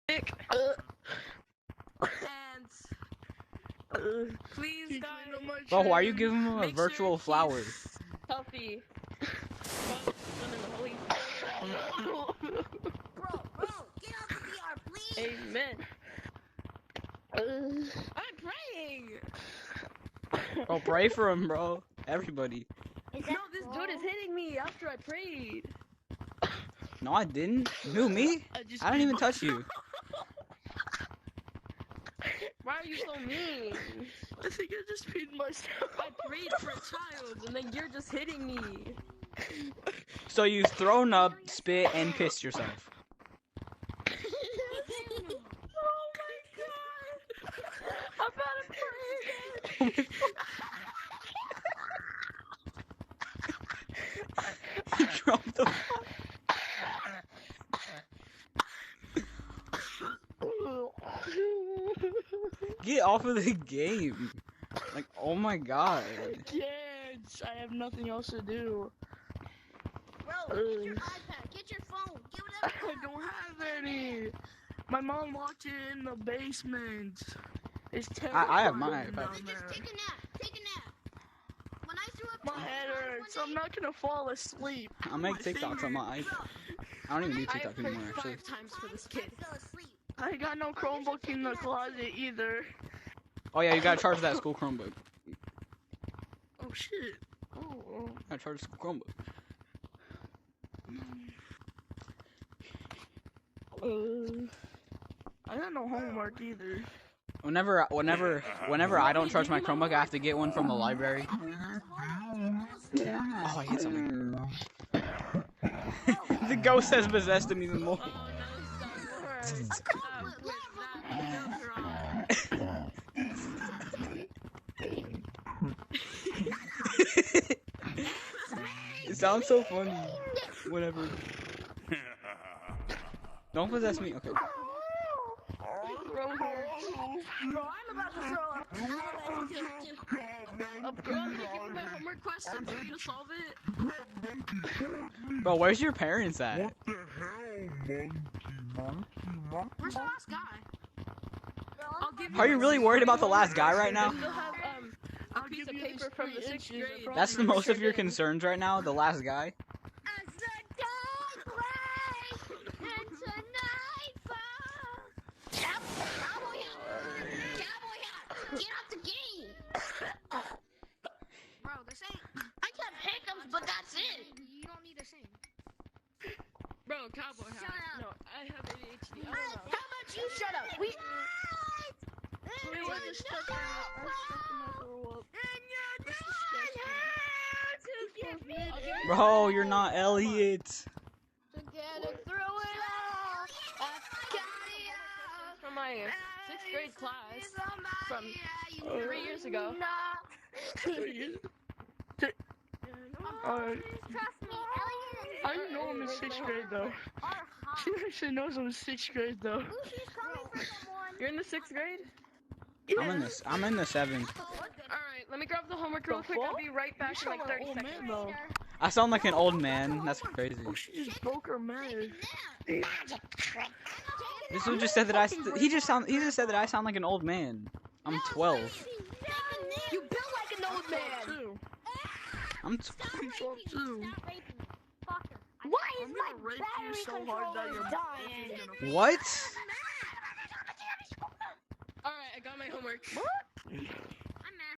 dick. And please, guys. Bro, why are you giving him a virtual flower? Healthy. Bro, get off the VR, please. Amen. I'm praying. Bro, pray for him, bro. Everybody. Is No, that this wrong? dude is hitting me after I prayed. No, I didn't. Who, me? I didn't even touch you. Why are you so mean? I think I just peed myself. I prayed for a child, and then you're just hitting me. So you've thrown up, spit, and pissed yourself. Oh my god! I'm about to pray again. He dropped the Get off of the game. Like, oh my god. Kids, I have nothing else to do. Bro, get your iPad, get your phone, get I whatever. don't have any. My mom locked it in the basement. It's terrible. I have my iPad. Then just take a nap, take a nap. When I threw up My head hurts. I'm not gonna fall asleep. I make TikToks on my iPad. I don't even do I TikTok prayed anymore, actually. 5 times for this kid. I fell asleep. I got no Chromebook in the closet either. Oh yeah, you gotta charge that school Chromebook. Oh shit. Oh. Gotta charge the school Chromebook. I got no homework either. Whenever I don't charge my Chromebook, I have to get one from the library. Oh, I hit something. The ghost has possessed him even more. Oh, no, stop. With that filter on. It sounds so funny. Whatever. Don't possess me. Okay. Bro, I'm about to throw up. Bro, I'm gonna give you my homework question for you to solve it. Bro, where's your parents at? What the hell, monkey? Where's the last guy? I'll give you Are you really worried about the last guy right now? You'll have a piece of paper from the 6th grade. That's the most of your concerns right now? The last guy? As the dawn breaks into nightfall. Cowboy hat, get off the game. Bro, this ain't. I got hiccups, but that's it. You don't need to sing. Bro, cowboy hat. Shut up. No, I have ADHD. I don't How know. about you shut up? We. Bro, you're not Elliot. Together through it all. From my 6th grade class from 3 years ago. Trust me, Elliot. I know I'm in 6th grade though. She actually knows I'm in 6th grade though. She's coming for someone. You're in the 6th grade? I'm in the 7th. Alright, let me grab the homework real quick. I'll be right back in like 30 old seconds. man though. I sound like an old man. That's crazy. Oh, she just broke her man. This dude just said that he just said that I sound like an old man. I'm 12. You built like an old man. Too. I'm Too. Why is I'm my gonna rape you battery so hard that controller your dying? bitch is gonna. What? Alright, I got my homework.